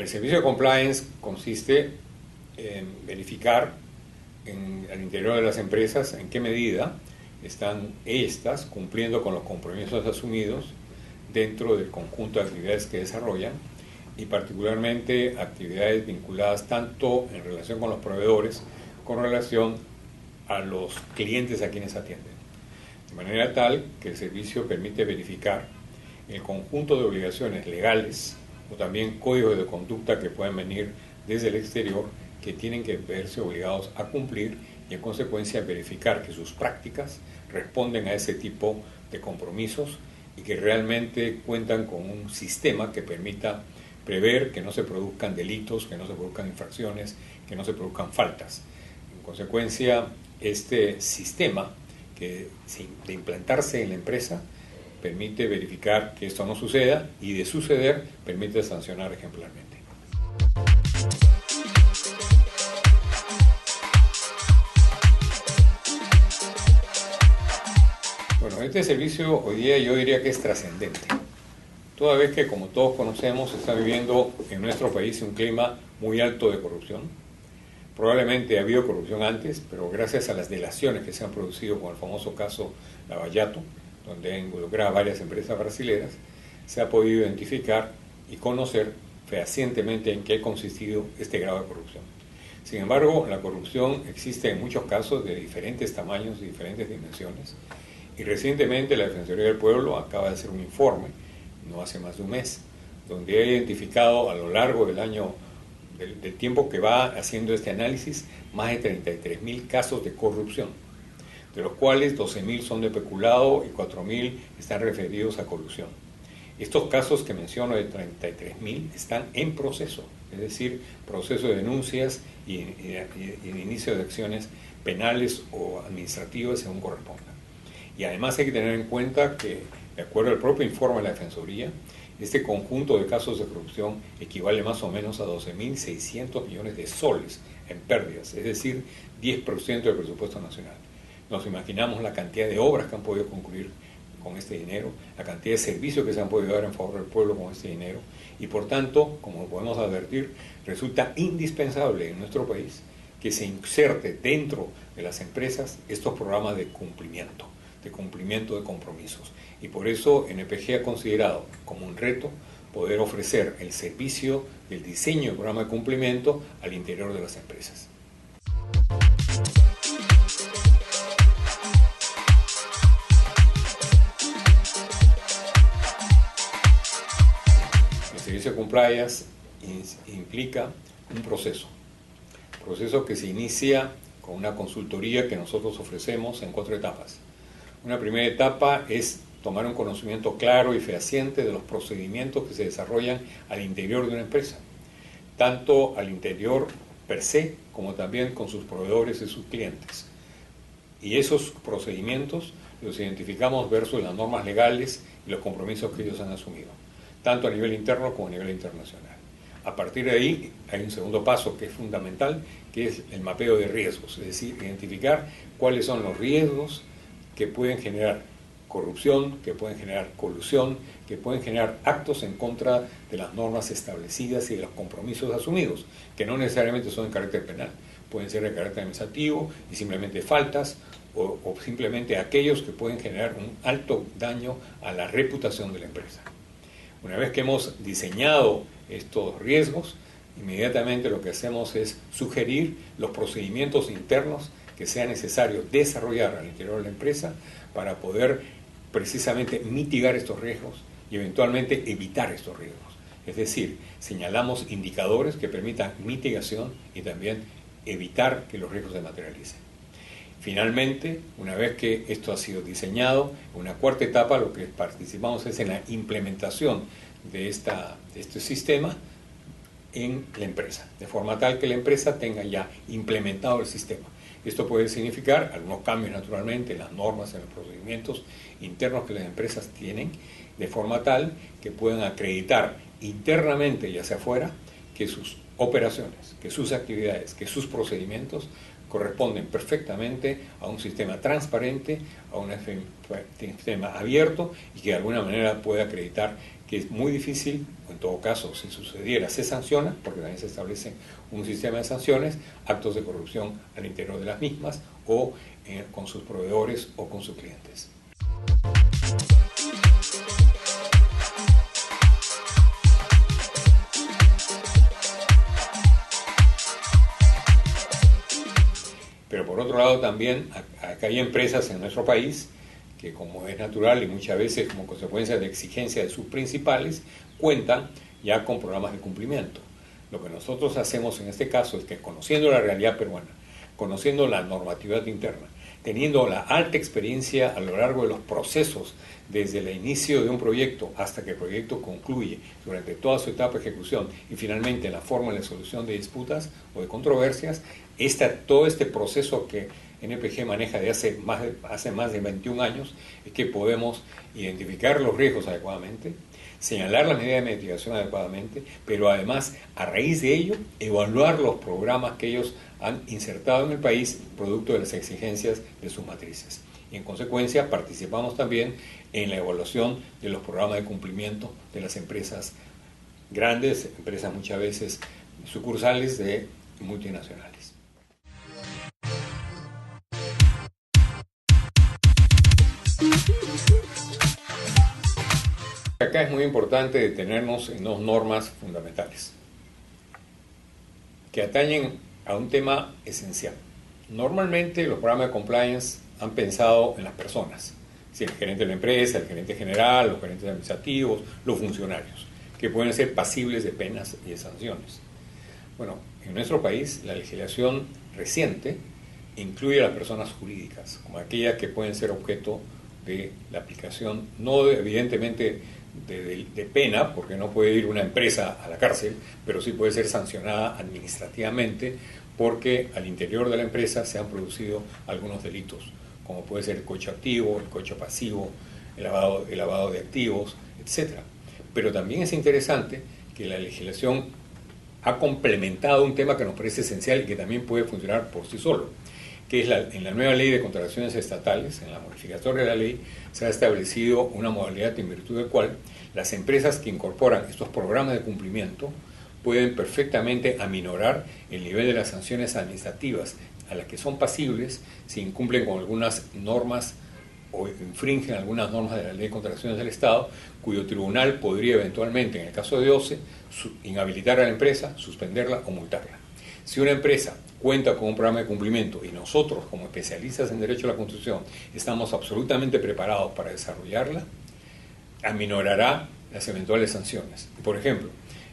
servicio de compliance consiste en verificar al interior de las empresas en qué medida están estas cumpliendo con los compromisos asumidos dentro del conjunto de actividades que desarrollan, y particularmente actividades vinculadas tanto en relación con los proveedores, con relación a los clientes a quienes atienden. De manera tal que el servicio permite verificar el conjunto de obligaciones legales o también códigos de conducta que pueden venir desde el exterior, que tienen que verse obligados a cumplir, y en consecuencia verificar que sus prácticas responden a ese tipo de compromisos y que realmente cuentan con un sistema que permita prever que no se produzcan delitos, que no se produzcan infracciones, que no se produzcan faltas. En consecuencia, este sistema que de implantarse en la empresa permite verificar que esto no suceda, y de suceder permite sancionar ejemplarmente. Bueno, este servicio hoy día yo diría que es trascendente, toda vez que, como todos conocemos, se está viviendo en nuestro país un clima muy alto de corrupción. Probablemente ha habido corrupción antes, pero gracias a las delaciones que se han producido con el famoso caso Lava-Jato, donde involucraba a varias empresas brasileras, se ha podido identificar y conocer fehacientemente en qué ha consistido este grado de corrupción. Sin embargo, la corrupción existe en muchos casos de diferentes tamaños y diferentes dimensiones, y recientemente la Defensoría del Pueblo acaba de hacer un informe, no hace más de un mes, donde ha identificado a lo largo del año, del tiempo que va haciendo este análisis, más de 33.000 casos de corrupción, de los cuales 12.000 son de peculado y 4.000 están referidos a colusión. Estos casos que menciono de 33.000 están en proceso, es decir, proceso de denuncias y de inicio de acciones penales o administrativas según corresponda. Y además hay que tener en cuenta que, de acuerdo al propio informe de la Defensoría, este conjunto de casos de corrupción equivale más o menos a 12.600 millones de soles en pérdidas, es decir, 10% del presupuesto nacional. Nos imaginamos la cantidad de obras que han podido concluir con este dinero, la cantidad de servicios que se han podido dar en favor del pueblo con este dinero, y por tanto, como podemos advertir, resulta indispensable en nuestro país que se inserte dentro de las empresas estos programas de cumplimiento de compromisos. Y por eso NPG ha considerado como un reto poder ofrecer el servicio del diseño del programa de cumplimiento al interior de las empresas. El servicio de compliance implica un proceso que se inicia con una consultoría que nosotros ofrecemos en 4 etapas. Una primera etapa es tomar un conocimiento claro y fehaciente de los procedimientos que se desarrollan al interior de una empresa, tanto al interior per se como también con sus proveedores y sus clientes. Y esos procedimientos los identificamos versus las normas legales y los compromisos que ellos han asumido, tanto a nivel interno como a nivel internacional. A partir de ahí hay un segundo paso que es fundamental, que es el mapeo de riesgos, es decir, identificar cuáles son los riesgos que pueden generar corrupción, que pueden generar colusión, que pueden generar actos en contra de las normas establecidas y de los compromisos asumidos, que no necesariamente son de carácter penal, pueden ser de carácter administrativo y simplemente faltas, o simplemente aquellos que pueden generar un alto daño a la reputación de la empresa. Una vez que hemos diseñado estos riesgos, inmediatamente lo que hacemos es sugerir los procedimientos internos que sea necesario desarrollar al interior de la empresa para poder precisamente mitigar estos riesgos y eventualmente evitar estos riesgos. Es decir, señalamos indicadores que permitan mitigación y también evitar que los riesgos se materialicen. Finalmente, una vez que esto ha sido diseñado, en una cuarta etapa lo que participamos es en la implementación de este sistema en la empresa, de forma tal que la empresa tenga ya implementado el sistema. Esto puede significar algunos cambios naturalmente en las normas, en los procedimientos internos que las empresas tienen, de forma tal que puedan acreditar internamente y hacia afuera que sus operaciones, que sus actividades, que sus procedimientos corresponden perfectamente a un sistema transparente, a un sistema abierto y que de alguna manera pueda acreditar que es muy difícil, o en todo caso, si sucediera, se sanciona, porque también se establece un sistema de sanciones, actos de corrupción al interior de las mismas o con sus proveedores o con sus clientes. Pero por otro lado también, acá hay empresas en nuestro país que, como es natural y muchas veces como consecuencia de exigencia de sus principales, cuentan ya con programas de cumplimiento. Lo que nosotros hacemos en este caso es que, conociendo la realidad peruana, conociendo la normatividad interna, teniendo la alta experiencia a lo largo de los procesos, desde el inicio de un proyecto hasta que el proyecto concluye, durante toda su etapa de ejecución y finalmente en la forma de solución de disputas o de controversias, todo este proceso que NPG maneja de hace más de 21 años, es que podemos identificar los riesgos adecuadamente, señalar las medidas de mitigación adecuadamente, pero además, a raíz de ello, evaluar los programas que ellos han insertado en el país, producto de las exigencias de sus matrices. Y en consecuencia, participamos también en la evaluación de los programas de cumplimiento de las empresas grandes, empresas muchas veces sucursales de multinacionales. Acá es muy importante detenernos en dos normas fundamentales que atañen a un tema esencial. Normalmente los programas de compliance han pensado en las personas, el gerente de la empresa, el gerente general, los gerentes administrativos, los funcionarios, que pueden ser pasibles de penas y de sanciones. Bueno, en nuestro país la legislación reciente incluye a las personas jurídicas, como aquellas que pueden ser objeto de la aplicación, no evidentemente de pena, porque no puede ir una empresa a la cárcel, pero sí puede ser sancionada administrativamente porque al interior de la empresa se han producido algunos delitos, como puede ser el cohecho activo, el cohecho pasivo, el lavado de activos, etc. Pero también es interesante que la legislación ha complementado un tema que nos parece esencial y que también puede funcionar por sí solo, que es en la nueva ley de contrataciones estatales, en la modificatoria de la ley, se ha establecido una modalidad en virtud del cual las empresas que incorporan estos programas de cumplimiento pueden perfectamente aminorar el nivel de las sanciones administrativas a las que son pasibles si incumplen con algunas normas o infringen algunas normas de la ley de contrataciones del Estado, cuyo tribunal podría eventualmente, en el caso de OCE, inhabilitar a la empresa, suspenderla o multarla. Si una empresa cuenta con un programa de cumplimiento y nosotros, como especialistas en Derecho a la Construcción, estamos absolutamente preparados para desarrollarla, aminorará las eventuales sanciones. Por ejemplo,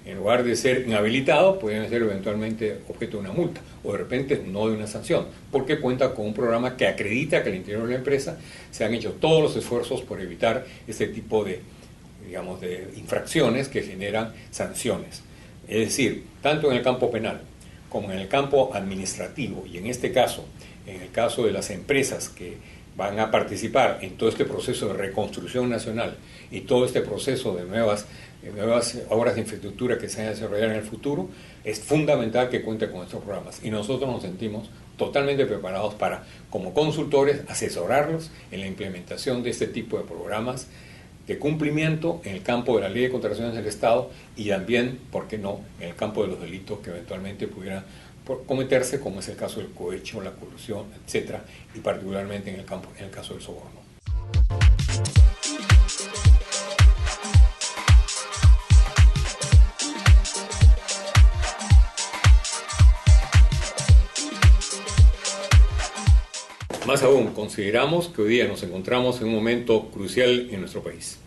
en lugar de ser inhabilitado, pueden ser eventualmente objeto de una multa o de repente no de una sanción, porque cuenta con un programa que acredita que al interior de la empresa se han hecho todos los esfuerzos por evitar este tipo de infracciones que generan sanciones. Es decir, tanto en el campo penal como en el campo administrativo, y en este caso, en el caso de las empresas que van a participar en todo este proceso de reconstrucción nacional y todo este proceso de nuevas obras de infraestructura que se van a desarrollar en el futuro, es fundamental que cuente con estos programas. Y nosotros nos sentimos totalmente preparados para, como consultores, asesorarlos en la implementación de este tipo de programas de cumplimiento en el campo de la ley de contrataciones del Estado y también, ¿por qué no?, en el campo de los delitos que eventualmente pudieran cometerse, como es el caso del cohecho, la colusión, etcétera, y particularmente en el caso del soborno. Más aún, consideramos que hoy día nos encontramos en un momento crucial en nuestro país.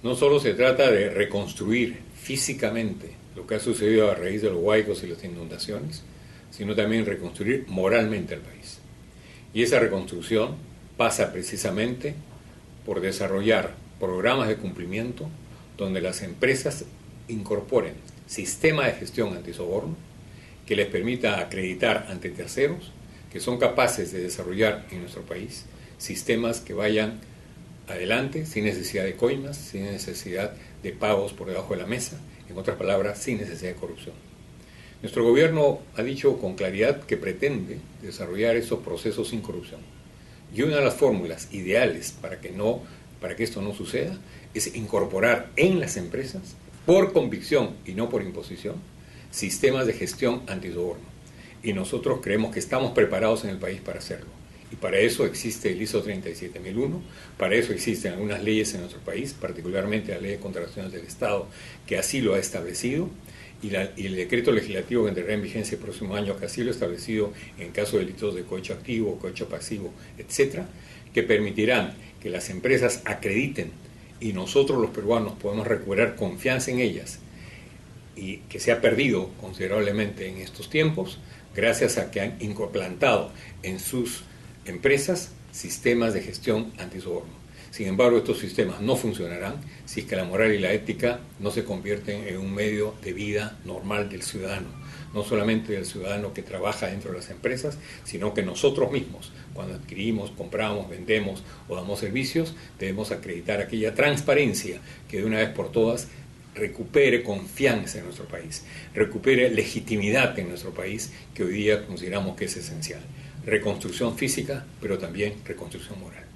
No solo se trata de reconstruir físicamente lo que ha sucedido a raíz de los huaicos y las inundaciones, sino también reconstruir moralmente al país. Y esa reconstrucción pasa precisamente por desarrollar programas de cumplimiento donde las empresas incorporen sistemas de gestión antisoborno que les permita acreditar ante terceros que son capaces de desarrollar en nuestro país sistemas que vayan adelante sin necesidad de coimas, sin necesidad de pagos por debajo de la mesa, en otras palabras, sin necesidad de corrupción. Nuestro gobierno ha dicho con claridad que pretende desarrollar esos procesos sin corrupción. Y una de las fórmulas ideales para que esto no suceda es incorporar en las empresas, por convicción y no por imposición, sistemas de gestión antisoborno. Y nosotros creemos que estamos preparados en el país para hacerlo. Y para eso existe el ISO 37001, para eso existen algunas leyes en nuestro país, particularmente la Ley de Contrataciones del Estado, que así lo ha establecido, y el decreto legislativo que entrará en vigencia el próximo año, que así lo ha establecido en caso de delitos de cohecho activo, cohecho pasivo, etcétera, que permitirán que las empresas acrediten y nosotros los peruanos podemos recuperar confianza en ellas, y que se ha perdido considerablemente en estos tiempos, gracias a que han implantado en sus empresas sistemas de gestión antisoborno. Sin embargo, estos sistemas no funcionarán si es que la moral y la ética no se convierten en un medio de vida normal del ciudadano, no solamente del ciudadano que trabaja dentro de las empresas, sino que nosotros mismos, cuando adquirimos, compramos, vendemos o damos servicios, debemos acreditar aquella transparencia que de una vez por todas recupere confianza en nuestro país, recupere legitimidad en nuestro país, que hoy día consideramos que es esencial. Reconstrucción física, pero también reconstrucción moral.